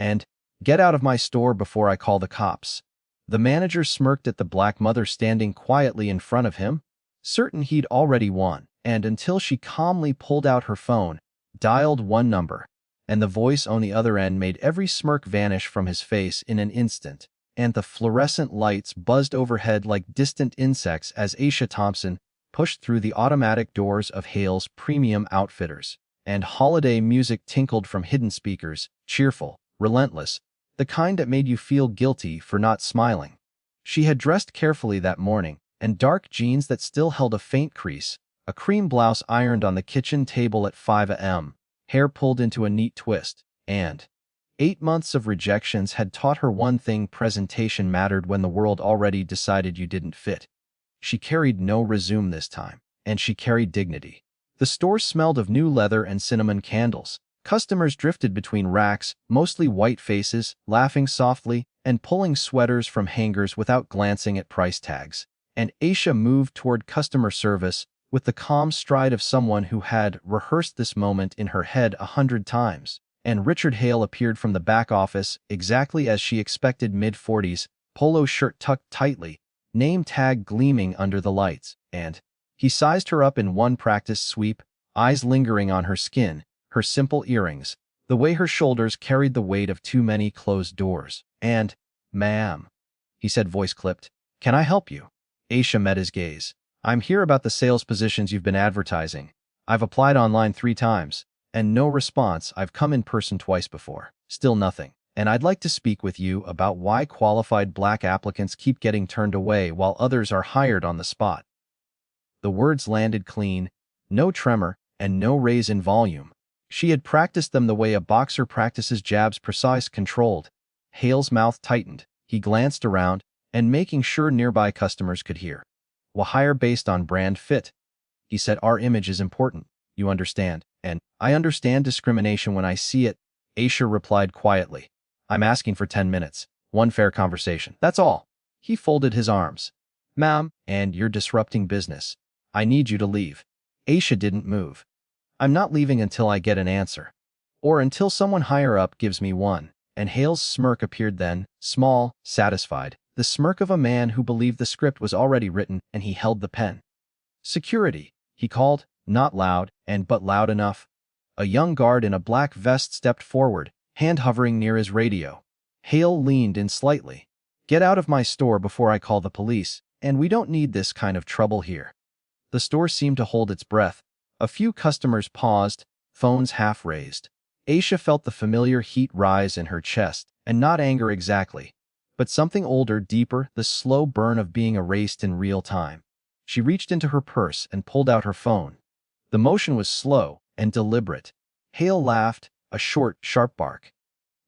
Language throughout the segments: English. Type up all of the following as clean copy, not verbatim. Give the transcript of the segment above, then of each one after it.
and get out of my store before I call the cops." The manager smirked at the black mother standing quietly in front of him, certain he'd already won, and until she calmly pulled out her phone, dialed one number, and the voice on the other end made every smirk vanish from his face in an instant, and the fluorescent lights buzzed overhead like distant insects as Aisha Thompson pushed through the automatic doors of Hale's Premium Outfitters, and holiday music tinkled from hidden speakers, cheerful, relentless, the kind that made you feel guilty for not smiling. She had dressed carefully that morning, and dark jeans that still held a faint crease, a cream blouse ironed on the kitchen table at 5 a.m., hair pulled into a neat twist, and 8 months of rejections had taught her one thing: presentation mattered when the world already decided you didn't fit. She carried no resume this time, and she carried dignity. The store smelled of new leather and cinnamon candles. Customers drifted between racks, mostly white faces, laughing softly and pulling sweaters from hangers without glancing at price tags. And Aisha moved toward customer service with the calm stride of someone who had rehearsed this moment in her head 100 times. And Richard Hale appeared from the back office exactly as she expected, mid-40s, polo shirt tucked tightly, name tag gleaming under the lights, and he sized her up in one practice sweep, eyes lingering on her skin, her simple earrings, the way her shoulders carried the weight of too many closed doors. And, "Ma'am," he said, voice clipped, "can I help you?" Aisha met his gaze. "I'm here about the sales positions you've been advertising. I've applied online 3 times, and no response. I've come in person twice before. Still nothing. And I'd like to speak with you about why qualified black applicants keep getting turned away while others are hired on the spot." The words landed clean, no tremor, and no raise in volume. She had practiced them the way a boxer practices jabs, precise, controlled. Hale's mouth tightened. He glanced around, and making sure nearby customers could hear. "We'll hire based on brand fit," he said. "Our image is important, you understand, and I understand discrimination when I see it," Aisha replied quietly. "I'm asking for 10 minutes, one fair conversation. That's all." He folded his arms. "Ma'am, and you're disrupting business. I need you to leave." Aisha didn't move. "I'm not leaving until I get an answer. Or until someone higher up gives me one." And Hale's smirk appeared then, small, satisfied, the smirk of a man who believed the script was already written and he held the pen. "Security," he called, not loud, but loud enough. A young guard in a black vest stepped forward, hand hovering near his radio. Hale leaned in slightly. "Get out of my store before I call the police, and we don't need this kind of trouble here." The store seemed to hold its breath. A few customers paused, phones half raised. Aisha felt the familiar heat rise in her chest, and not anger exactly, but something older, deeper, the slow burn of being erased in real time. She reached into her purse and pulled out her phone. The motion was slow and deliberate. Hale laughed, a short, sharp bark.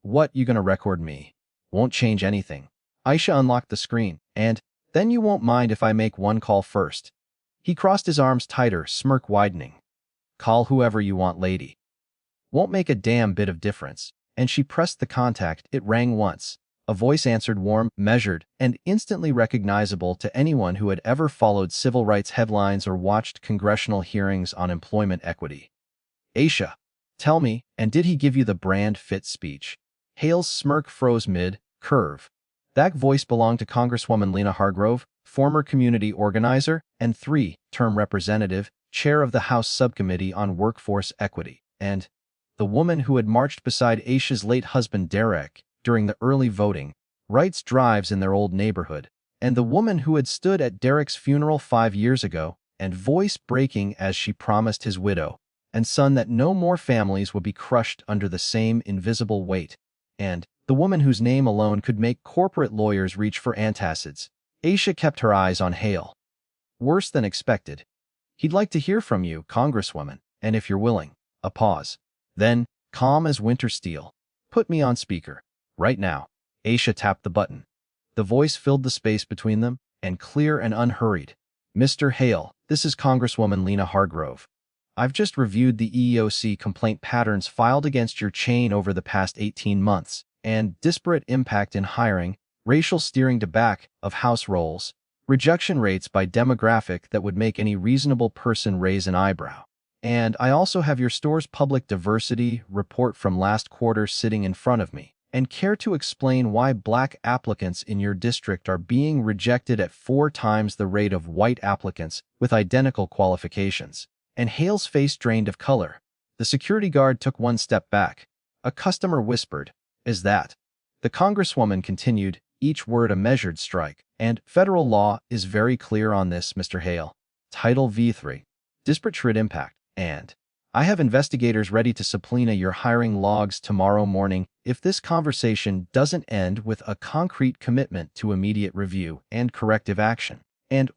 "What, you gonna record me? Won't change anything." Aisha unlocked the screen, and, "Then you won't mind if I make one call first?" He crossed his arms tighter, smirk widening. "Call whoever you want, lady. Won't make a damn bit of difference." And she pressed the contact. It rang once. A voice answered, warm, measured, and instantly recognizable to anyone who had ever followed civil rights headlines or watched congressional hearings on employment equity. "Aisha, tell me, and did he give you the brand fit speech?" Hale's smirk froze mid-curve. That voice belonged to Congresswoman Lena Hargrove, former community organizer and 3-term representative, chair of the House Subcommittee on Workforce Equity, and the woman who had marched beside Aisha's late husband Derek during the early voting rights drives in their old neighborhood, and the woman who had stood at Derek's funeral 5 years ago, and voice breaking as she promised his widow and son that no more families would be crushed under the same invisible weight, and the woman whose name alone could make corporate lawyers reach for antacids. Aisha kept her eyes on Hale. "Worse than expected. He'd like to hear from you, Congresswoman, and if you're willing." A pause. Then, calm as winter steel, "Put me on speaker. Right now." Aisha tapped the button. The voice filled the space between them, and clear and unhurried. "Mr. Hale, this is Congresswoman Lena Hargrove. I've just reviewed the EEOC complaint patterns filed against your chain over the past 18 months, and disparate impact in hiring, racial steering to back of house roles, rejection rates by demographic that would make any reasonable person raise an eyebrow. And I also have your store's public diversity report from last quarter sitting in front of me, And care to explain why black applicants in your district are being rejected at 4 times the rate of white applicants with identical qualifications? And Hale's face drained of color. The security guard took one step back. A customer whispered, "Is that?" The congresswoman continued, each word a measured strike. "And federal law is very clear on this, Mr. Hale. Title V3. Disparate impact. And I have investigators ready to subpoena your hiring logs tomorrow morning if this conversation doesn't end with a concrete commitment to immediate review and corrective action.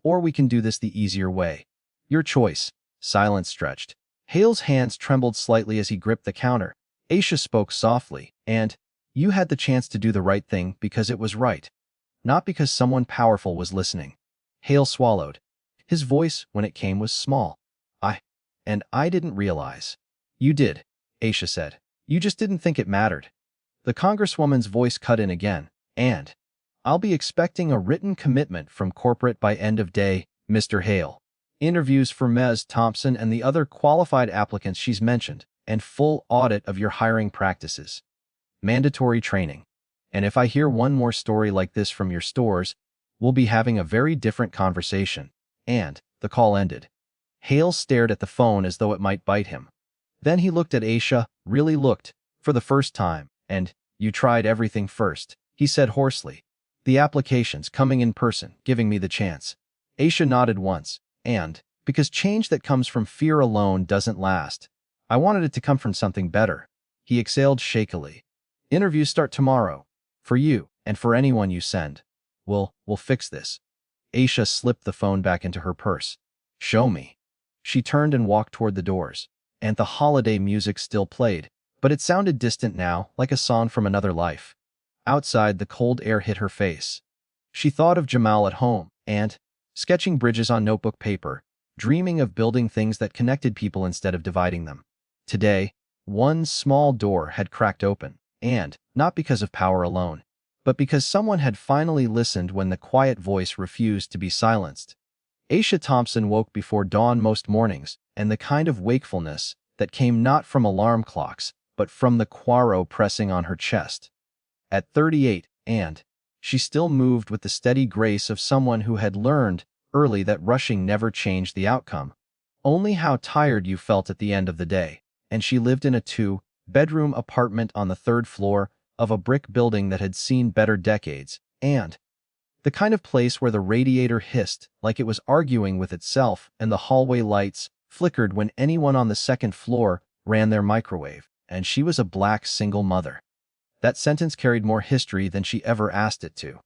Or we can do this the easier way. Your choice." Silence stretched. Hale's hands trembled slightly as he gripped the counter. Aisha spoke softly, "And you had the chance to do the right thing because it was right, not because someone powerful was listening." Hale swallowed. His voice, when it came, was small. I didn't realize." "You did," Aisha said. "You just didn't think it mattered." The congresswoman's voice cut in again. "And I'll be expecting a written commitment from corporate by end of day, Mr. Hale. Interviews for Ms. Thompson and the other qualified applicants she's mentioned, and full audit of your hiring practices. Mandatory training. And if I hear one more story like this from your stores, we'll be having a very different conversation." And the call ended. Hale stared at the phone as though it might bite him. Then he looked at Aisha, really looked, for the first time. "And you tried everything first," he said hoarsely. "The applications, coming in person, giving me the chance." Aisha nodded once. "And because change that comes from fear alone doesn't last. I wanted it to come from something better." He exhaled shakily. "Interviews start tomorrow. For you, and for anyone you send. We'll fix this." Aisha slipped the phone back into her purse. "Show me." She turned and walked toward the doors. And the holiday music still played, but it sounded distant now, like a song from another life. Outside, the cold air hit her face. She thought of Jamal at home, and sketching bridges on notebook paper, dreaming of building things that connected people instead of dividing them. Today, one small door had cracked open, and not because of power alone, but because someone had finally listened when the quiet voice refused to be silenced. Aisha Thompson woke before dawn most mornings, and the kind of wakefulness that came not from alarm clocks, but from the quarro pressing on her chest. At 38, and she still moved with the steady grace of someone who had learned early that rushing never changed the outcome, only how tired you felt at the end of the day. And she lived in a 2-bedroom apartment on the 3rd floor of a brick building that had seen better decades, and the kind of place where the radiator hissed like it was arguing with itself and the hallway lights flickered when anyone on the 2nd floor ran their microwave. And she was a black single mother. That sentence carried more history than she ever asked it to.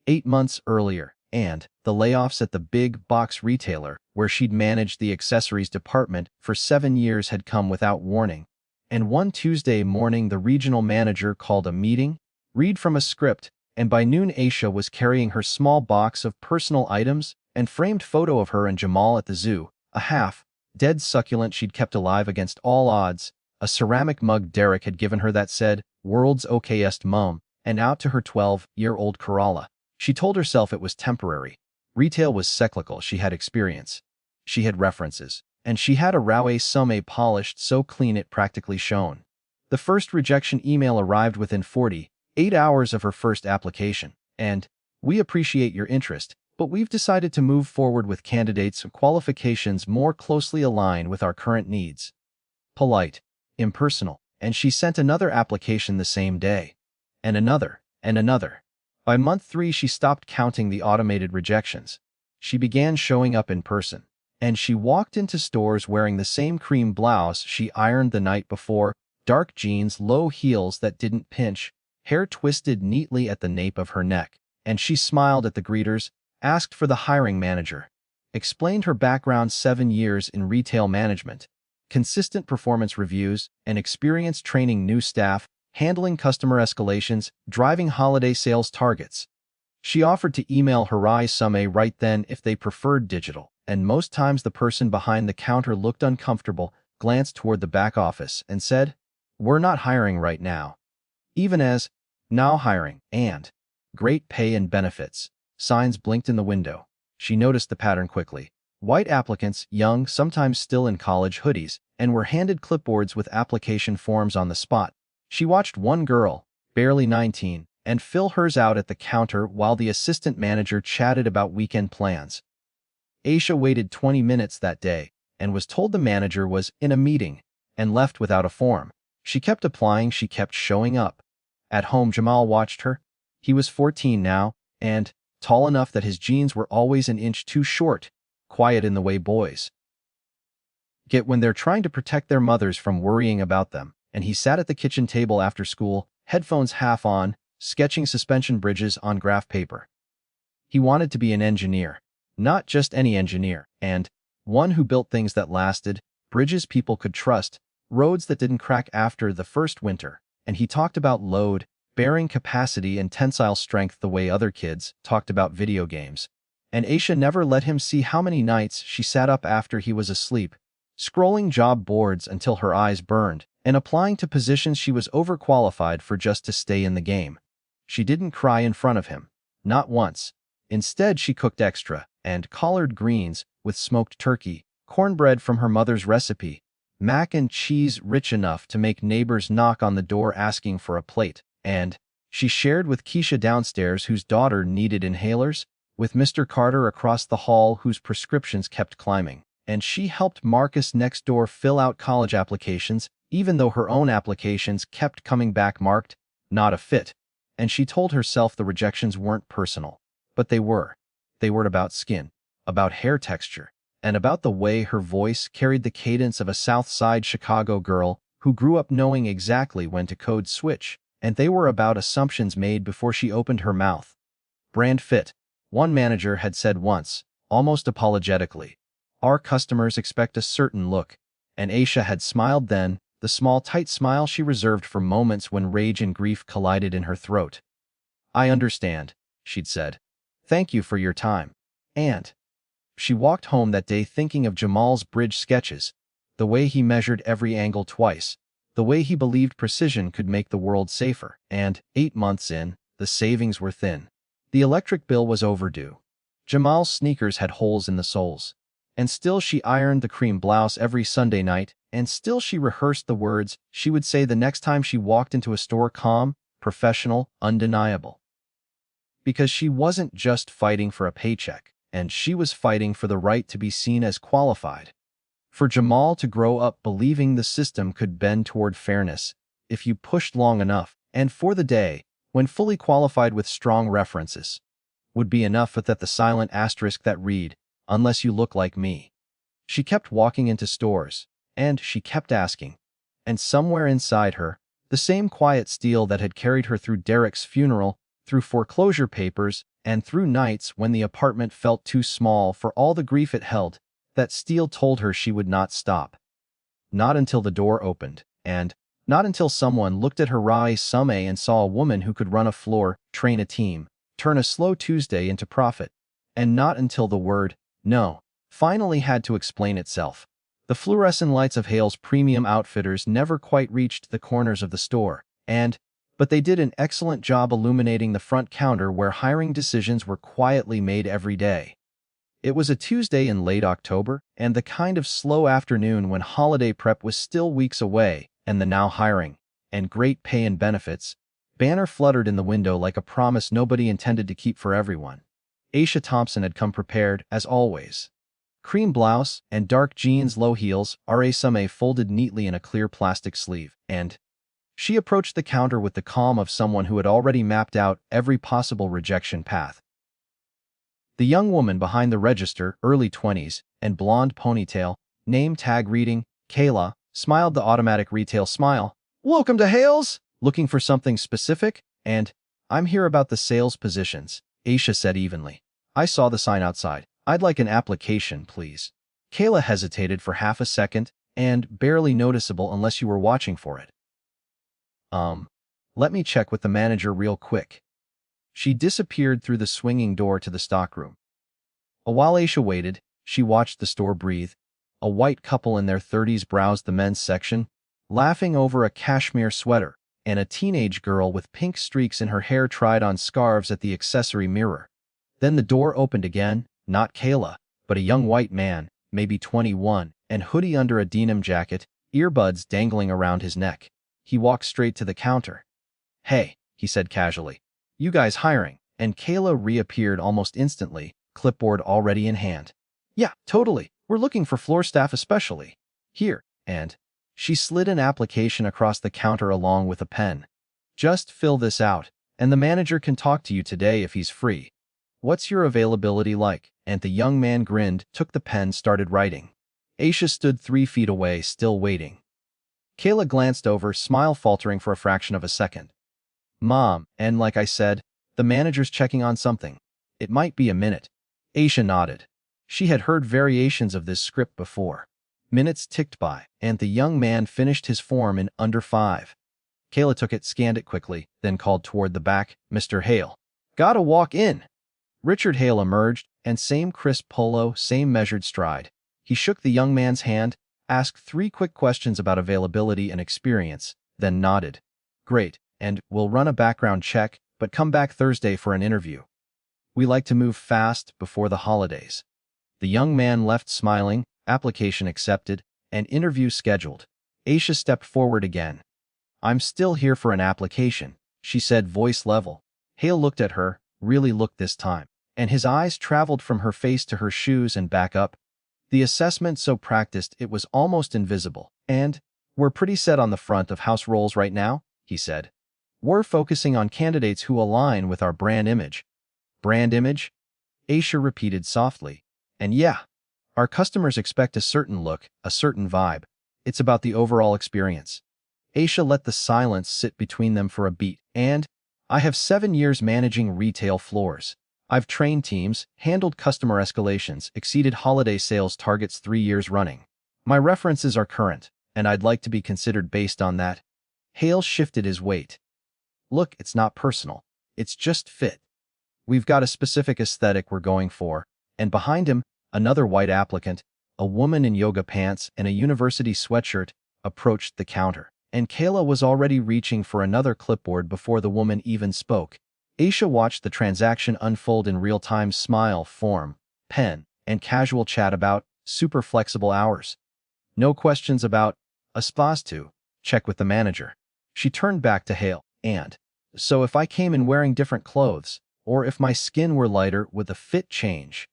8 months earlier, and the layoffs at the big box retailer where she'd managed the accessories department for 7 years had come without warning. And one Tuesday morning the regional manager called a meeting, read from a script, and by noon Aisha was carrying her small box of personal items and framed photo of her and Jamal at the zoo, a half-dead succulent she'd kept alive against all odds, a ceramic mug Derek had given her that said, "World's okayest mum," and out to her 12-year-old Corolla. She told herself it was temporary. Retail was cyclical, she had experience. She had references. And she had a Rowe Summe polished so clean it practically shone. The first rejection email arrived within 48 hours of her first application. "And we appreciate your interest, but we've decided to move forward with candidates' qualifications more closely aligned with our current needs." Polite, impersonal, and she sent another application the same day. And another, and another. By month 3 she stopped counting the automated rejections. She began showing up in person. And she walked into stores wearing the same cream blouse she ironed the night before, dark jeans, low heels that didn't pinch, hair twisted neatly at the nape of her neck. And she smiled at the greeters, asked for the hiring manager, explained her background: 7 years in retail management, consistent performance reviews, and experience training new staff, handling customer escalations, driving holiday sales targets. She offered to email Rowe Summe right then if they preferred digital. And most times the person behind the counter looked uncomfortable, glanced toward the back office, and said, "We're not hiring right now." Even as "now hiring" and "great pay and benefits" signs blinked in the window, she noticed the pattern quickly. White applicants, young, sometimes still in college hoodies, and were handed clipboards with application forms on the spot. She watched one girl, barely 19, and fill hers out at the counter while the assistant manager chatted about weekend plans. Aisha waited 20 minutes that day and was told the manager was in a meeting and left without a form. She kept applying, she kept showing up. At home, Jamal watched her. He was 14 now, and tall enough that his jeans were always an inch too short, quiet in the way boys get when they're trying to protect their mothers from worrying about them, and he sat at the kitchen table after school, headphones half on, sketching suspension bridges on graph paper. He wanted to be an engineer, not just any engineer, and one who built things that lasted, bridges people could trust, roads that didn't crack after the first winter. And he talked about load, bearing capacity and tensile strength the way other kids talked about video games. And Aisha never let him see how many nights she sat up after he was asleep, scrolling job boards until her eyes burned, and applying to positions she was overqualified for just to stay in the game. She didn't cry in front of him. Not once. Instead, she cooked extra, and collard greens with smoked turkey, cornbread from her mother's recipe, mac and cheese rich enough to make neighbors knock on the door asking for a plate, and she shared with Keisha downstairs whose daughter needed inhalers, with Mr. Carter across the hall whose prescriptions kept climbing, and she helped Marcus next door fill out college applications, even though her own applications kept coming back marked, not a fit. And she told herself the rejections weren't personal, but they were. They were about skin, about hair texture, and about the way her voice carried the cadence of a South Side Chicago girl who grew up knowing exactly when to code switch, and they were about assumptions made before she opened her mouth. Brand fit, one manager had said once, almost apologetically. Our customers expect a certain look, and Aisha had smiled then, the small tight smile she reserved for moments when rage and grief collided in her throat. I understand, she'd said. Thank you for your time. And she walked home that day thinking of Jamal's bridge sketches, the way he measured every angle twice, the way he believed precision could make the world safer, and 8 months in, the savings were thin. The electric bill was overdue. Jamal's sneakers had holes in the soles. And still she ironed the cream blouse every Sunday night, and still she rehearsed the words she would say the next time she walked into a store, calm, professional, undeniable. Because she wasn't just fighting for a paycheck, and she was fighting for the right to be seen as qualified. For Jamal to grow up believing the system could bend toward fairness if you pushed long enough, and for the day, when fully qualified with strong references, would be enough but that the silent asterisk that read, unless you look like me. She kept walking into stores, and she kept asking. And somewhere inside her, the same quiet steel that had carried her through Derek's funeral, through foreclosure papers, and through nights when the apartment felt too small for all the grief it held, that steel told her she would not stop. Not until the door opened, and not until someone looked at her resume and saw a woman who could run a floor, train a team, turn a slow Tuesday into profit, and not until the word, no, finally had to explain itself. The fluorescent lights of Hale's premium outfitters never quite reached the corners of the store, but they did an excellent job illuminating the front counter where hiring decisions were quietly made every day. It was a Tuesday in late October, and the kind of slow afternoon when holiday prep was still weeks away, and the now hiring, and great pay and benefits, banner fluttered in the window like a promise nobody intended to keep for everyone. Aisha Thompson had come prepared, as always. Cream blouse and dark jeans, low heels, resume folded neatly in a clear plastic sleeve, and she approached the counter with the calm of someone who had already mapped out every possible rejection path. The young woman behind the register, early 20s, and blonde ponytail, name tag reading, Kayla, smiled the automatic retail smile. Welcome to Hale's! Looking for something specific? And I'm here about the sales positions, Aisha said evenly. I saw the sign outside. I'd like an application, please. Kayla hesitated for half a second, and barely noticeable unless you were watching for it. Let me check with the manager real quick. She disappeared through the swinging door to the stockroom. While Aisha waited, she watched the store breathe. A white couple in their 30s browsed the men's section, laughing over a cashmere sweater, and a teenage girl with pink streaks in her hair tried on scarves at the accessory mirror. Then the door opened again, not Kayla, but a young white man, maybe 21, and hoodie under a denim jacket, earbuds dangling around his neck. He walked straight to the counter. Hey, he said casually. You guys hiring? And Kayla reappeared almost instantly, clipboard already in hand. Yeah, totally. We're looking for floor staff especially. Here. And she slid an application across the counter along with a pen. Just fill this out, and the manager can talk to you today if he's free. What's your availability like? And the young man grinned, took the pen, started writing. Aisha stood 3 feet away, still waiting. Kayla glanced over, smile faltering for a fraction of a second. Mom, and like I said, the manager's checking on something. It might be a minute. Aisha nodded. She had heard variations of this script before. Minutes ticked by, and the young man finished his form in under 5. Kayla took it, scanned it quickly, then called toward the back, Mr. Hale. Gotta walk in. Richard Hale emerged, and same crisp polo, same measured stride. He shook the young man's hand, asked 3 quick questions about availability and experience, then nodded. Great, and we'll run a background check, but come back Thursday for an interview. We like to move fast before the holidays. The young man left smiling, application accepted, and interview scheduled. Aisha stepped forward again. I'm still here for an application, she said, voice level. Hale looked at her, really looked this time, and his eyes traveled from her face to her shoes and back up. The assessment so practiced it was almost invisible. And, we're pretty set on the front of house roles right now, he said. We're focusing on candidates who align with our brand image. Brand image? Aisha repeated softly. And yeah, our customers expect a certain look, a certain vibe. It's about the overall experience. Aisha let the silence sit between them for a beat. And, I have 7 years managing retail floors. I've trained teams, handled customer escalations, exceeded holiday sales targets 3 years running. My references are current, and I'd like to be considered based on that. Hale shifted his weight. Look, it's not personal. It's just fit. We've got a specific aesthetic we're going for, and behind him, another white applicant, a woman in yoga pants and a university sweatshirt, approached the counter, and Kayla was already reaching for another clipboard before the woman even spoke. Aisha watched the transaction unfold in real time, smile, form, pen, and casual chat about super flexible hours. No questions about a supposed to check with the manager. She turned back to Hale, and so if I came in wearing different clothes, or if my skin were lighter, would the fit change?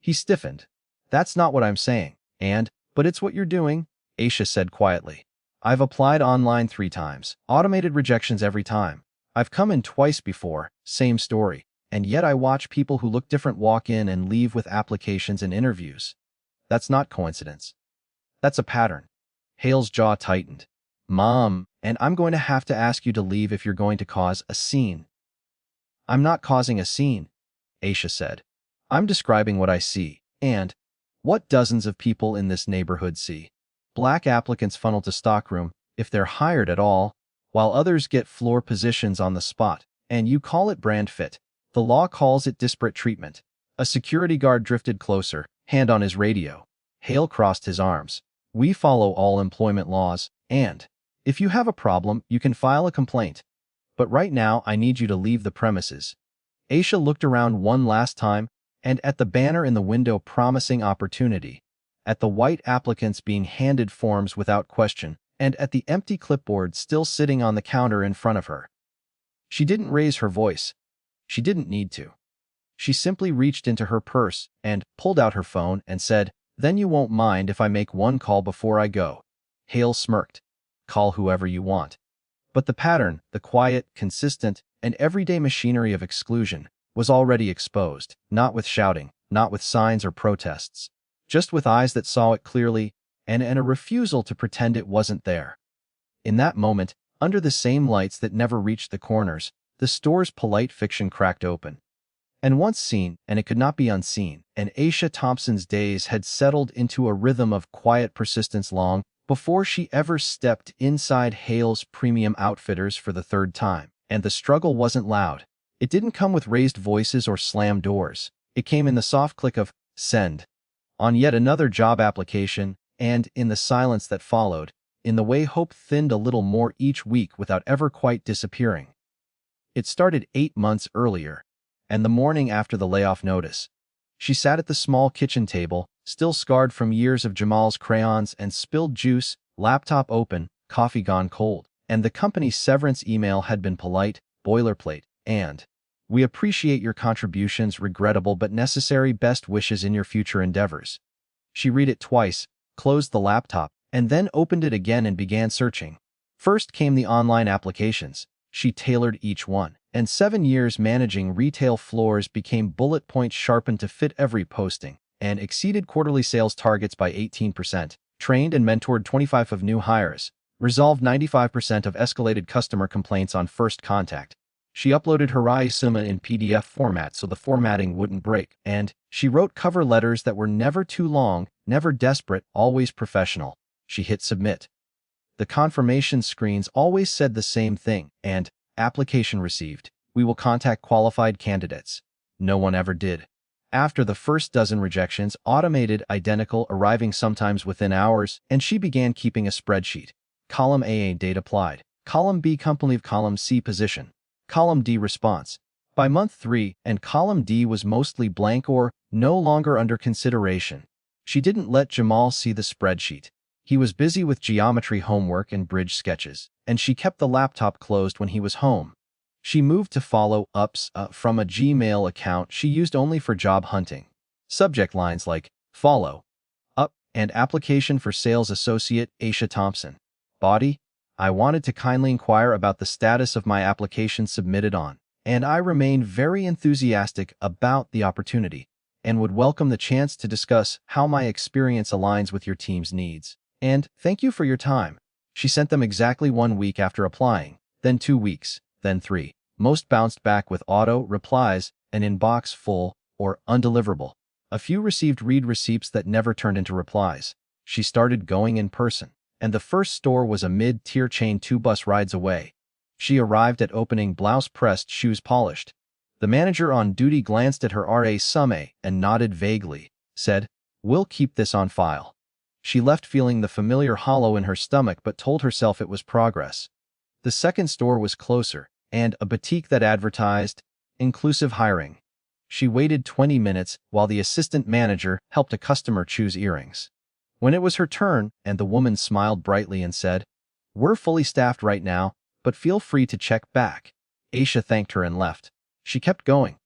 He stiffened. That's not what I'm saying. But it's what you're doing, Aisha said quietly. I've applied online 3 times, automated rejections every time. I've come in twice before, same story, and yet I watch people who look different walk in and leave with applications and interviews. That's not coincidence. That's a pattern. Hale's jaw tightened. Mom, and I'm going to have to ask you to leave if you're going to cause a scene. I'm not causing a scene, Aisha said. I'm describing what I see, and what dozens of people in this neighborhood see. Black applicants funnel to stockroom, if they're hired at all, while others get floor positions on the spot, and you call it brand fit. The law calls it disparate treatment. A security guard drifted closer, hand on his radio. Hale crossed his arms. We follow all employment laws, and if you have a problem, you can file a complaint. But right now, I need you to leave the premises. Aisha looked around one last time, and at the banner in the window promising opportunity, at the white applicants being handed forms without question, and at the empty clipboard still sitting on the counter in front of her. She didn't raise her voice. She didn't need to. She simply reached into her purse and pulled out her phone and said, Then you won't mind if I make one call before I go. Hale smirked. Call whoever you want. But the pattern, the quiet, consistent, and everyday machinery of exclusion, was already exposed, not with shouting, not with signs or protests, just with eyes that saw it clearly, and a refusal to pretend it wasn't there. In that moment, under the same lights that never reached the corners, the store's polite fiction cracked open. And once seen, and it could not be unseen, and Aisha Thompson's days had settled into a rhythm of quiet persistence long before she ever stepped inside Hale's Premium Outfitters for the 3rd time. And the struggle wasn't loud. It didn't come with raised voices or slammed doors. It came in the soft click of send on yet another job application, and in the silence that followed, in the way hope thinned a little more each week without ever quite disappearing. It started 8 months earlier, and the morning after the layoff notice. She sat at the small kitchen table, still scarred from years of Jamal's crayons and spilled juice, laptop open, coffee gone cold, and the company's severance email had been polite, boilerplate, and "We appreciate your contributions, regrettable but necessary, best wishes in your future endeavors." She read it twice, closed the laptop, and then opened it again and began searching. First came the online applications. She tailored each one, and 7 years managing retail floors became bullet points sharpened to fit every posting, and exceeded quarterly sales targets by 18%, trained and mentored 25 of new hires, resolved 95% of escalated customer complaints on first contact. She uploaded her resume in PDF format so the formatting wouldn't break, and she wrote cover letters that were never too long, never desperate, always professional. She hit submit. The confirmation screens always said the same thing, and application received. We will contact qualified candidates. No one ever did. After the first dozen rejections, automated, identical, arriving sometimes within hours, and she began keeping a spreadsheet. Column A date applied. Column B company, column C position. Column D response. By month 3, and column D was mostly blank or no longer under consideration. She didn't let Jamal see the spreadsheet. He was busy with geometry homework and bridge sketches, and she kept the laptop closed when he was home. She moved to follow-ups from a Gmail account she used only for job hunting. Subject lines like follow up and application for sales associate Aisha Thompson. Body: I wanted to kindly inquire about the status of my application submitted on, and I remain very enthusiastic about the opportunity and would welcome the chance to discuss how my experience aligns with your team's needs. And thank you for your time. She sent them exactly 1 week after applying, then 2 weeks, then 3. Most bounced back with auto replies, an inbox full or undeliverable. A few received read receipts that never turned into replies. She started going in person, and the first store was a mid-tier chain 2 bus rides away. She arrived at opening, blouse pressed, shoes polished. The manager on duty glanced at her resume and nodded vaguely, said, "We'll keep this on file." She left feeling the familiar hollow in her stomach but told herself it was progress. The second store was closer, and a boutique that advertised inclusive hiring. She waited 20 minutes while the assistant manager helped a customer choose earrings. When it was her turn, and the woman smiled brightly and said, "We're fully staffed right now, but feel free to check back." Aisha thanked her and left. She kept going.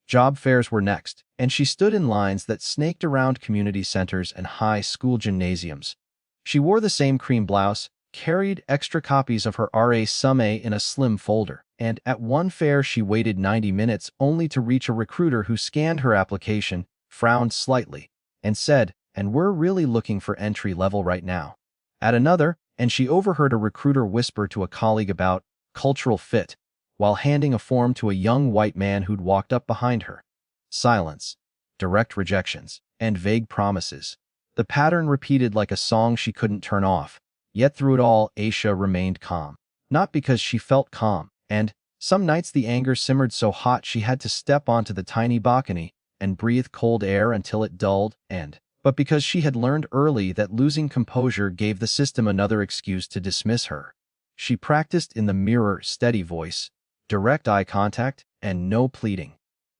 Job fairs were next, and she stood in lines that snaked around community centers and high school gymnasiums. She wore the same cream blouse, carried extra copies of her resume in a slim folder, and at one fair she waited 90 minutes only to reach a recruiter who scanned her application, frowned slightly, and said, "And we're really looking for entry level right now." At another, and she overheard a recruiter whisper to a colleague about cultural fit, while handing a form to a young white man who'd walked up behind her. Silence, direct rejections, and vague promises. The pattern repeated like a song she couldn't turn off. Yet through it all, Aisha remained calm. Not because she felt calm, and some nights the anger simmered so hot she had to step onto the tiny balcony and breathe cold air until it dulled, but because she had learned early that losing composure gave the system another excuse to dismiss her. She practiced in the mirror, steady voice, direct eye contact, and no pleading.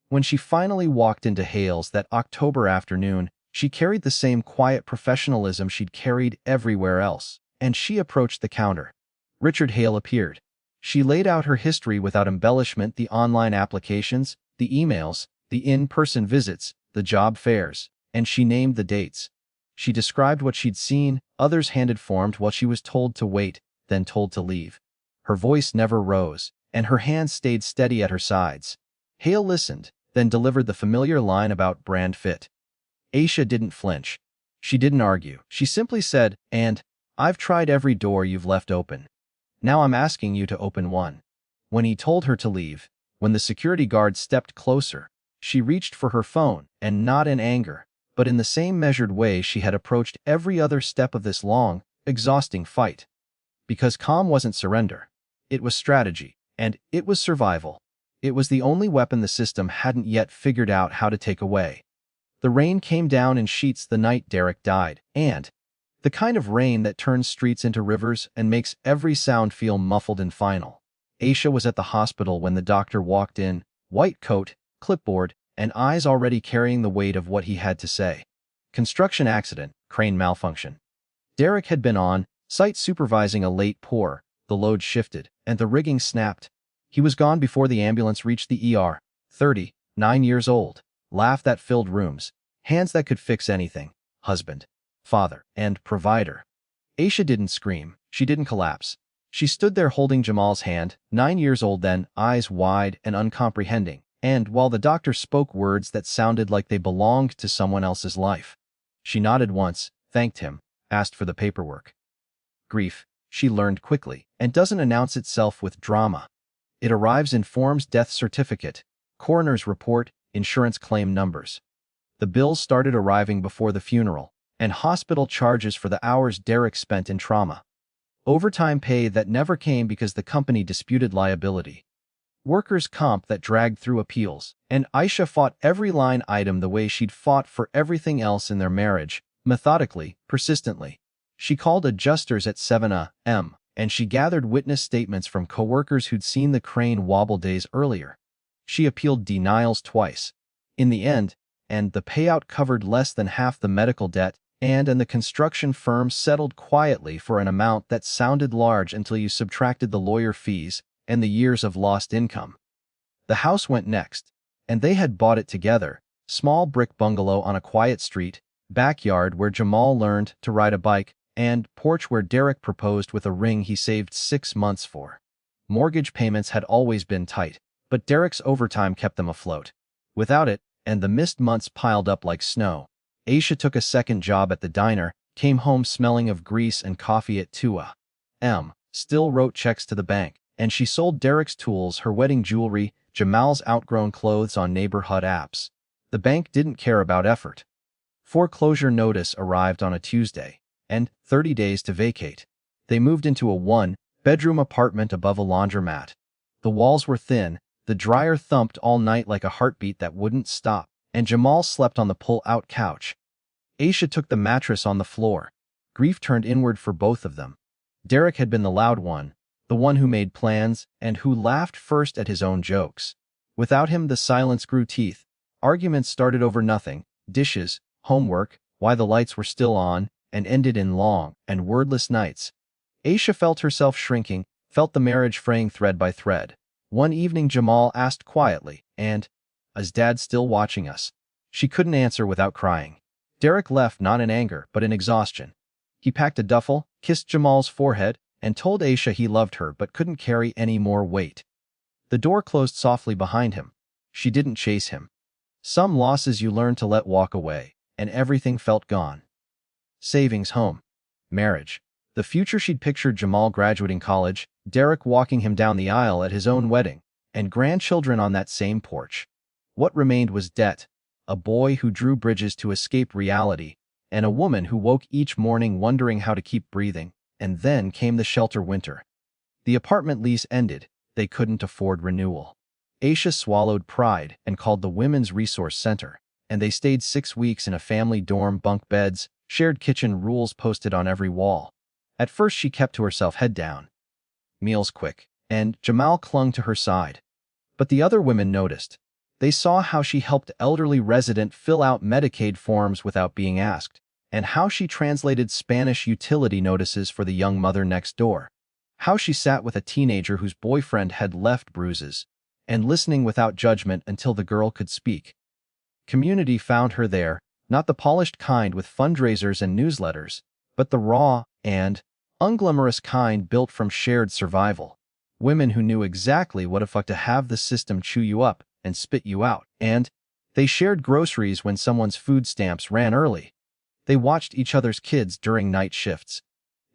When she finally walked into Hale's that October afternoon, she carried the same quiet professionalism she'd carried everywhere else, and she approached the counter. Richard Hale appeared. She laid out her history without embellishment: the online applications, the emails, the in-person visits, the job fairs, and she named the dates. She described what she'd seen, others handed formed while she was told to wait, then told to leave. Her voice never rose, and her hands stayed steady at her sides. Hale listened, then delivered the familiar line about brand fit. Aisha didn't flinch. She didn't argue. She simply said, "And I've tried every door you've left open. Now I'm asking you to open one." When he told her to leave, when the security guard stepped closer, she reached for her phone, and not in anger, but in the same measured way she had approached every other step of this long, exhausting fight. Because calm wasn't surrender. It was strategy, and it was survival. It was the only weapon the system hadn't yet figured out how to take away. The rain came down in sheets the night Derek died, and the kind of rain that turns streets into rivers and makes every sound feel muffled and final. Aisha was at the hospital when the doctor walked in, white coat, clipboard, and eyes already carrying the weight of what he had to say. Construction accident, crane malfunction. Derek had been on site supervising a late pour, the load shifted, and the rigging snapped. He was gone before the ambulance reached the ER. 39 years old. Laugh that filled rooms. Hands that could fix anything. Husband, father, and provider. Aisha didn't scream. She didn't collapse. She stood there holding Jamal's hand, 9 years old then, eyes wide and uncomprehending, and while the doctor spoke words that sounded like they belonged to someone else's life. She nodded once, thanked him, asked for the paperwork. Grief, she learned quickly, and doesn't announce itself with drama. It arrives in forms: death certificate, coroner's report, insurance claim numbers. The bills started arriving before the funeral, and hospital charges for the hours Derek spent in trauma. Overtime pay that never came because the company disputed liability. Workers' comp that dragged through appeals, and Aisha fought every line item the way she'd fought for everything else in their marriage, methodically, persistently. She called adjusters at 7 a.m., and she gathered witness statements from coworkers who'd seen the crane wobble days earlier. She appealed denials twice. In the end, and the payout covered less than half the medical debt, and the construction firm settled quietly for an amount that sounded large until you subtracted the lawyer fees and the years of lost income. The house went next, and they had bought it together, small brick bungalow on a quiet street, backyard where Jamal learned to ride a bike, and porch where Derek proposed with a ring he saved 6 months for. Mortgage payments had always been tight, but Derek's overtime kept them afloat. Without it, and the missed months piled up like snow, Aisha took a second job at the diner, came home smelling of grease and coffee at 2 a.m., still wrote checks to the bank, and she sold Derek's tools, her wedding jewelry, Jamal's outgrown clothes on neighborhood apps. The bank didn't care about effort. Foreclosure notice arrived on a Tuesday, and 30 days to vacate. They moved into a one-bedroom apartment above a laundromat. The walls were thin, the dryer thumped all night like a heartbeat that wouldn't stop, and Jamal slept on the pull-out couch. Aisha took the mattress on the floor. Grief turned inward for both of them. Derek had been the loud one, the one who made plans and who laughed first at his own jokes. Without him, the silence grew teeth. Arguments started over nothing, dishes, homework, why the lights were still on, and ended in long and wordless nights. Aisha felt herself shrinking, felt the marriage fraying thread by thread. One evening Jamal asked quietly, "And, is Dad still watching us?" She couldn't answer without crying. Derek left not in anger but in exhaustion. He packed a duffel, kissed Jamal's forehead, and told Aisha he loved her but couldn't carry any more weight. The door closed softly behind him. She didn't chase him. Some losses you learn to let walk away, and everything felt gone. Savings, home, marriage. The future she'd pictured: Jamal graduating college, Derek walking him down the aisle at his own wedding, and grandchildren on that same porch. What remained was debt, a boy who drew bridges to escape reality, and a woman who woke each morning wondering how to keep breathing. And then came the shelter winter. The apartment lease ended. They couldn't afford renewal. Aisha swallowed pride and called the Women's Resource Center, and they stayed 6 weeks in a family dorm, bunk beds, shared kitchen, rules posted on every wall. At first she kept to herself, head down. Meals quick, and Jamal clung to her side. But the other women noticed. They saw how she helped elderly resident fill out Medicaid forms without being asked, and how she translated Spanish utility notices for the young mother next door. How she sat with a teenager whose boyfriend had left bruises, and listening without judgment until the girl could speak. Community found her there, not the polished kind with fundraisers and newsletters, but the raw and unglamorous kind built from shared survival. Women who knew exactly what it fuck to have the system chew you up and spit you out, and they shared groceries when someone's food stamps ran early. They watched each other's kids during night shifts.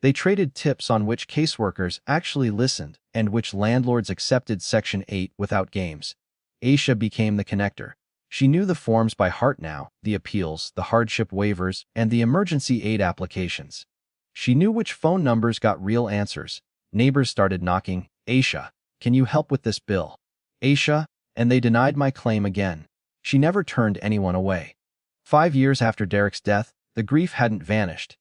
They traded tips on which caseworkers actually listened and which landlords accepted Section 8 without games. Aisha became the connector. She knew the forms by heart now, the appeals, the hardship waivers, and the emergency aid applications. She knew which phone numbers got real answers. Neighbors started knocking, "Aisha, can you help with this bill? Aisha," and they denied my claim again. She never turned anyone away. 5 years after Derek's death, the grief hadn't vanished.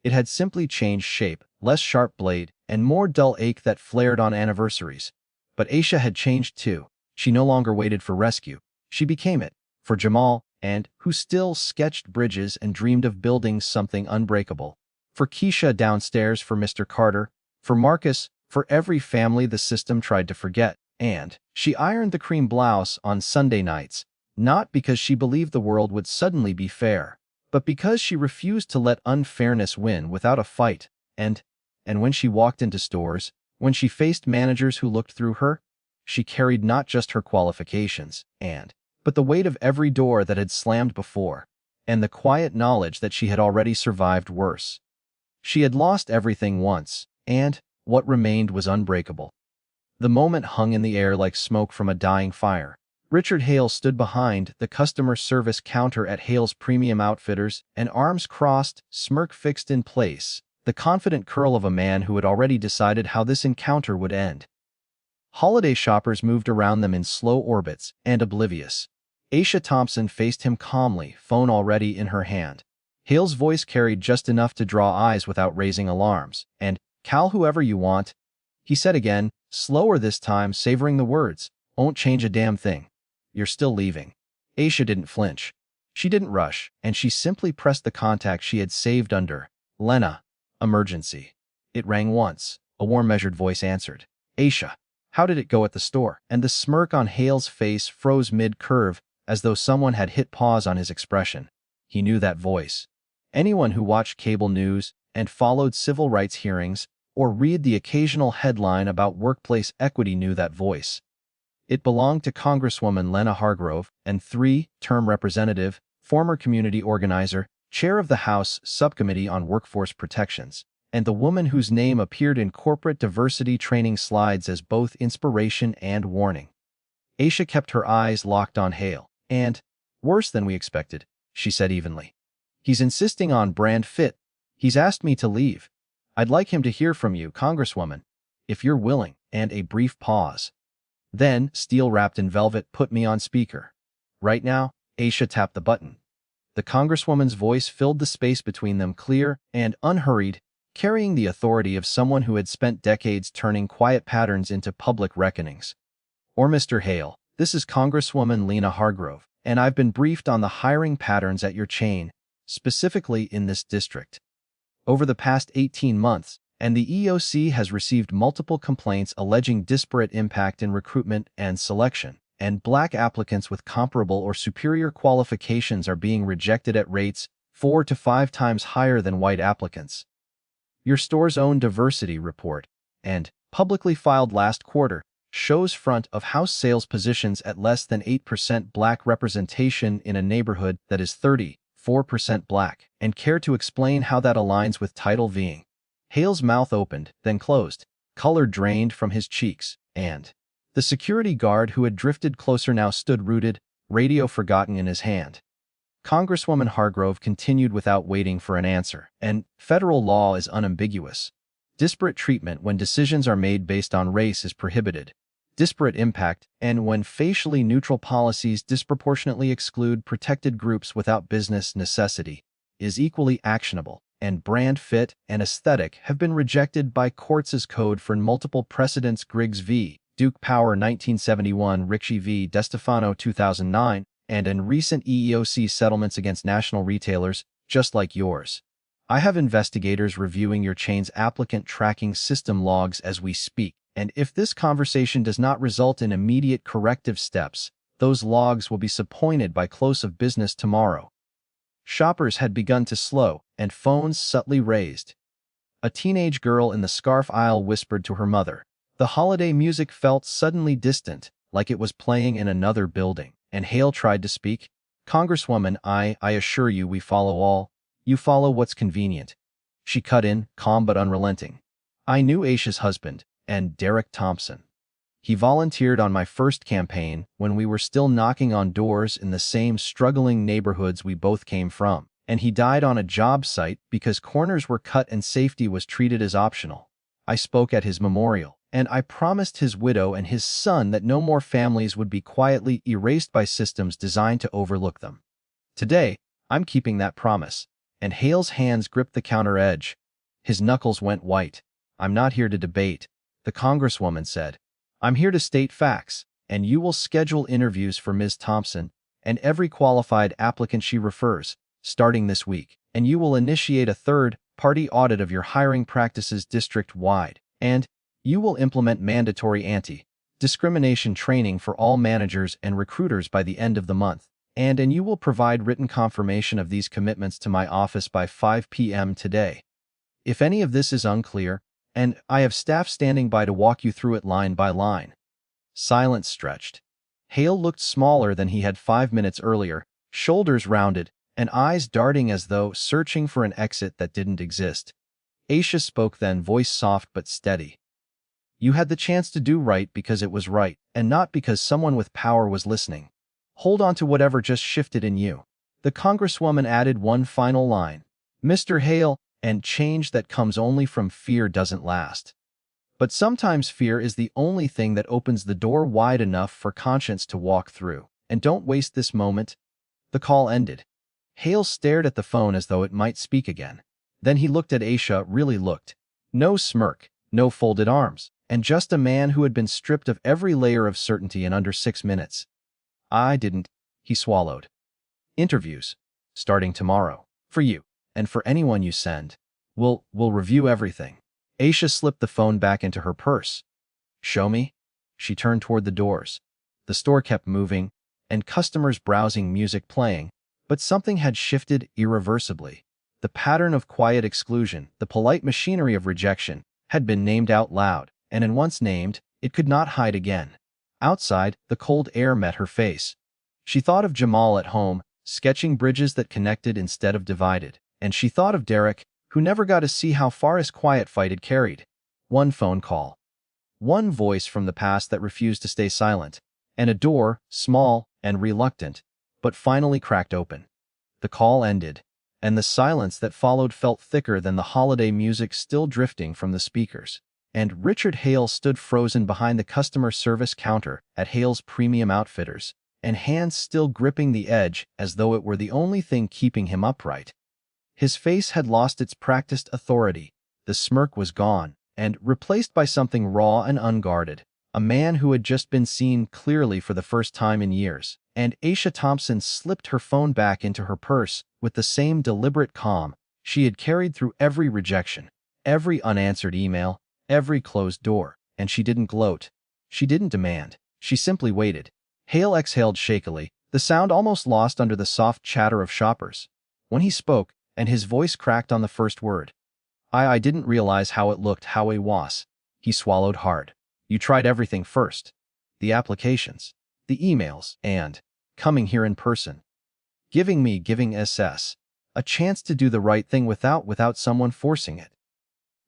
It had simply changed shape, less sharp blade, and more dull ache that flared on anniversaries. But Aisha had changed too. She no longer waited for rescue. She became it, for Jamal, and who still sketched bridges and dreamed of building something unbreakable. For Keisha downstairs, for Mr. Carter, for Marcus, for every family the system tried to forget. And she ironed the cream blouse on Sunday nights, not because she believed the world would suddenly be fair, but because she refused to let unfairness win without a fight. And when she walked into stores, when she faced managers who looked through her, she carried not just her qualifications, but the weight of every door that had slammed before, and the quiet knowledge that she had already survived worse. She had lost everything once, and what remained was unbreakable. The moment hung in the air like smoke from a dying fire. Richard Hale stood behind the customer service counter at Hale's Premium Outfitters, and arms crossed, smirk fixed in place, the confident curl of a man who had already decided how this encounter would end. Holiday shoppers moved around them in slow orbits and oblivious. Aisha Thompson faced him calmly, phone already in her hand. Hale's voice carried just enough to draw eyes without raising alarms. And, "Call whoever you want," he said again, slower this time, savoring the words. "Won't change a damn thing. You're still leaving." Aisha didn't flinch. She didn't rush, and she simply pressed the contact she had saved under. "Lena. Emergency." It rang once. A warm, measured voice answered. "Aisha. How did it go at the store?" And the smirk on Hale's face froze mid-curve, as though someone had hit pause on his expression. He knew that voice. Anyone who watched cable news and followed civil rights hearings or read the occasional headline about workplace equity knew that voice. It belonged to Congresswoman Lena Hargrove, and three-term representative, former community organizer, chair of the House Subcommittee on Workforce Protections, and the woman whose name appeared in corporate diversity training slides as both inspiration and warning. Aisha kept her eyes locked on Hale. "And, worse than we expected," she said evenly. "He's insisting on brand fit. He's asked me to leave. I'd like him to hear from you, Congresswoman, if you're willing." And a brief pause. Then, steel wrapped in velvet, "Put me on speaker." "Right now?" Aisha tapped the button. The Congresswoman's voice filled the space between them, clear and unhurried, carrying the authority of someone who had spent decades turning quiet patterns into public reckonings. "Or Mr. Hale, this is Congresswoman Lena Hargrove, and I've been briefed on the hiring patterns at your chain, specifically in this district. Over the past 18 months, and the EOC has received multiple complaints alleging disparate impact in recruitment and selection, and Black applicants with comparable or superior qualifications are being rejected at rates 4 to 5 times higher than white applicants. Your store's own diversity report, and publicly filed last quarter, shows front of house sales positions at less than 8% Black representation in a neighborhood that is 34% Black, and care to explain how that aligns with Title V?" Hale's mouth opened, then closed. Color drained from his cheeks, and the security guard who had drifted closer now stood rooted, radio forgotten in his hand. Congresswoman Hargrove continued without waiting for an answer, and federal law is unambiguous. Disparate treatment when decisions are made based on race is prohibited. Disparate impact, and when facially neutral policies disproportionately exclude protected groups without business necessity, is equally actionable. And brand fit and aesthetic have been rejected by courts as code for multiple precedents. Griggs v. Duke Power 1971, Ricci v. DeStefano 2009, and in recent EEOC settlements against national retailers, just like yours. I have investigators reviewing your chain's applicant tracking system logs as we speak, and if this conversation does not result in immediate corrective steps, those logs will be subpoenaed by close of business tomorrow. Shoppers had begun to slow, and phones subtly raised. A teenage girl in the scarf aisle whispered to her mother. The holiday music felt suddenly distant, like it was playing in another building, and Hale tried to speak. "Congresswoman, I assure you we follow all. You follow what's convenient." She cut in, calm but unrelenting. "I knew Aisha's husband, and Derek Thompson. He volunteered on my first campaign when we were still knocking on doors in the same struggling neighborhoods we both came from, and he died on a job site because corners were cut and safety was treated as optional. I spoke at his memorial, and I promised his widow and his son that no more families would be quietly erased by systems designed to overlook them. Today, I'm keeping that promise." And Hale's hands gripped the counter edge. His knuckles went white. "I'm not here to debate," the Congresswoman said. "I'm here to state facts, and you will schedule interviews for Ms. Thompson and every qualified applicant she refers, starting this week, and you will initiate a third-party audit of your hiring practices district-wide, and you will implement mandatory anti discrimination training for all managers and recruiters by the end of the month, and you will provide written confirmation of these commitments to my office by 5 p.m. today. If any of this is unclear, and I have staff standing by to walk you through it line by line." Silence stretched. Hale looked smaller than he had 5 minutes earlier, shoulders rounded, and eyes darting as though searching for an exit that didn't exist. Aisha spoke then, voice soft but steady. "You had the chance to do right because it was right, and not because someone with power was listening. Hold on to whatever just shifted in you." The Congresswoman added one final line. "Mr. Hale, and change that comes only from fear doesn't last. But sometimes fear is the only thing that opens the door wide enough for conscience to walk through. And don't waste this moment." The call ended. Hale stared at the phone as though it might speak again. Then he looked at Aisha, really looked. No smirk, no folded arms, and just a man who had been stripped of every layer of certainty in under 6 minutes. "I didn't," he swallowed. "Interviews. Starting tomorrow. For you. And for anyone you send. We'll review everything." Aisha slipped the phone back into her purse. "Show me." She turned toward the doors. The store kept moving, and customers browsing, music playing, but something had shifted irreversibly. The pattern of quiet exclusion, the polite machinery of rejection, had been named out loud, and once named, it could not hide again. Outside, the cold air met her face. She thought of Jamal at home, sketching bridges that connected instead of divided, and she thought of Derek, who never got to see how far his quiet fight had carried. One phone call. One voice from the past that refused to stay silent, and a door, small and reluctant, but finally cracked open. The call ended, and the silence that followed felt thicker than the holiday music still drifting from the speakers. And Richard Hale stood frozen behind the customer service counter at Hale's Premium Outfitters, and hands still gripping the edge as though it were the only thing keeping him upright. His face had lost its practiced authority. The smirk was gone, and replaced by something raw and unguarded. A man who had just been seen clearly for the first time in years. And Aisha Thompson slipped her phone back into her purse with the same deliberate calm she had carried through every rejection, every unanswered email, every closed door. And she didn't gloat. She didn't demand. She simply waited. Hale exhaled shakily, the sound almost lost under the soft chatter of shoppers. When he spoke, and his voice cracked on the first word. I didn't realize how it looked, how it was." He swallowed hard. "You tried everything first. The applications, the emails, and coming here in person. Giving SS a chance to do the right thing without someone forcing it."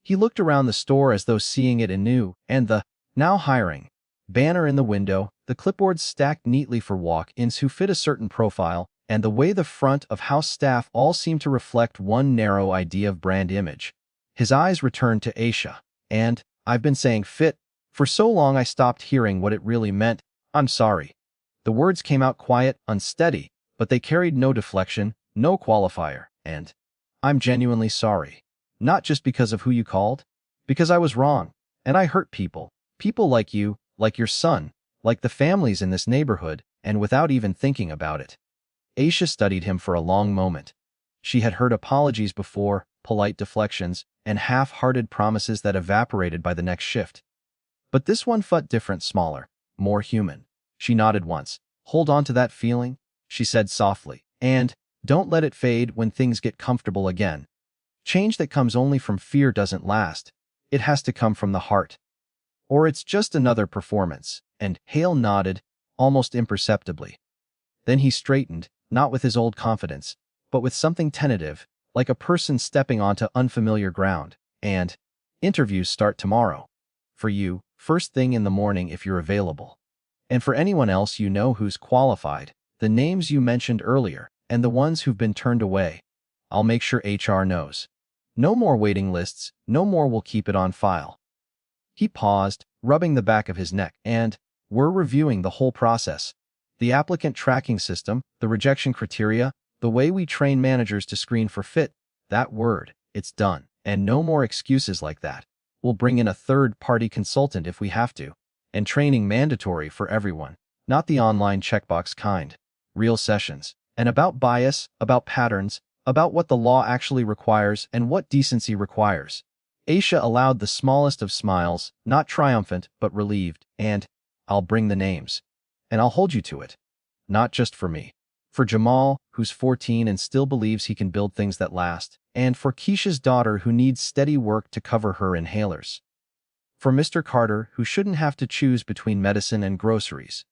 He looked around the store as though seeing it anew, and the "Now Hiring" banner in the window, the clipboards stacked neatly for walk-ins who fit a certain profile, and the way the front of house staff all seemed to reflect one narrow idea of brand image. His eyes returned to Aisha. "And I've been saying fit for so long I stopped hearing what it really meant. I'm sorry." The words came out quiet, unsteady, but they carried no deflection, no qualifier, and "I'm genuinely sorry. Not just because of who you called, because I was wrong, and I hurt people. People like you, like your son, like the families in this neighborhood, and without even thinking about it." Aisha studied him for a long moment. She had heard apologies before, polite deflections, and half-hearted promises that evaporated by the next shift. But this one felt different, smaller, more human. She nodded once. "Hold on to that feeling," she said softly, "and don't let it fade when things get comfortable again. Change that comes only from fear doesn't last. It has to come from the heart. Or it's just another performance." And Hale nodded, almost imperceptibly. Then he straightened, not with his old confidence, but with something tentative, like a person stepping onto unfamiliar ground. "And interviews start tomorrow. For you, first thing in the morning if you're available. And for anyone else you know who's qualified, the names you mentioned earlier, and the ones who've been turned away. I'll make sure HR knows. No more waiting lists, no more, we'll keep it on file." He paused, rubbing the back of his neck. "And we're reviewing the whole process. The applicant tracking system, the rejection criteria, the way we train managers to screen for fit. That word, it's done. And no more excuses like that. We'll bring in a third-party consultant if we have to. And training mandatory for everyone, not the online checkbox kind. Real sessions. And about bias, about patterns, about what the law actually requires and what decency requires." Aisha allowed the smallest of smiles, not triumphant, but relieved. "And I'll bring the names. And I'll hold you to it. Not just for me. For Jamal, who's 14 and still believes he can build things that last, and for Keisha's daughter who needs steady work to cover her inhalers. For Mr. Carter, who shouldn't have to choose between medicine and groceries.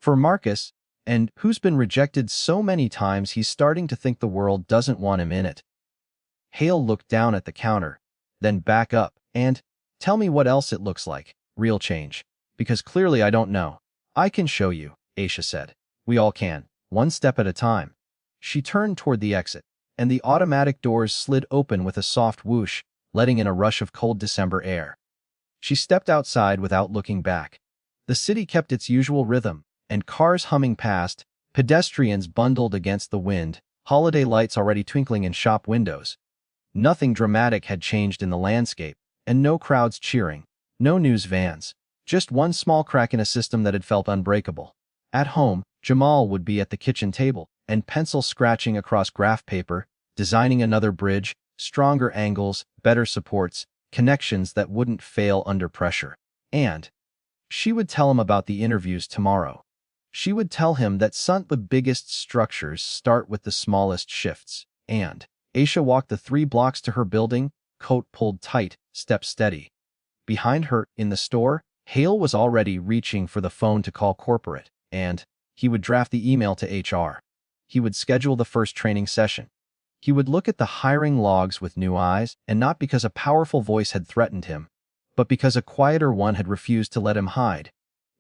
For Marcus, and who's been rejected so many times he's starting to think the world doesn't want him in it. Hale looked down at the counter, then back up, and, tell me what else it looks like, real change. Because clearly I don't know. I can show you, Aisha said. We all can, one step at a time. She turned toward the exit, and the automatic doors slid open with a soft whoosh, letting in a rush of cold December air. She stepped outside without looking back. The city kept its usual rhythm, and cars humming past, pedestrians bundled against the wind, holiday lights already twinkling in shop windows. Nothing dramatic had changed in the landscape, and no crowds cheering, no news vans, just one small crack in a system that had felt unbreakable. At home, Jamal would be at the kitchen table, and pencil scratching across graph paper, designing another bridge, stronger angles, better supports, connections that wouldn't fail under pressure. And she would tell him about the interviews tomorrow. She would tell him that the biggest structures start with the smallest shifts. And Aisha walked the 3 blocks to her building, coat pulled tight, step steady. Behind her, in the store, Hale was already reaching for the phone to call corporate, and he would draft the email to HR. He would schedule the first training session. He would look at the hiring logs with new eyes, and not because a powerful voice had threatened him, but because a quieter one had refused to let him hide.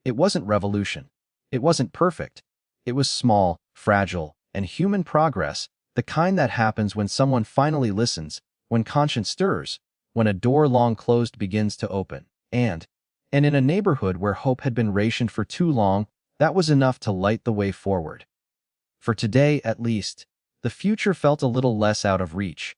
It wasn't revolution. It wasn't perfect. It was small, fragile, and human progress, the kind that happens when someone finally listens, when conscience stirs, when a door long closed begins to open. And in a neighborhood where hope had been rationed for too long, that was enough to light the way forward. For today, at least, the future felt a little less out of reach.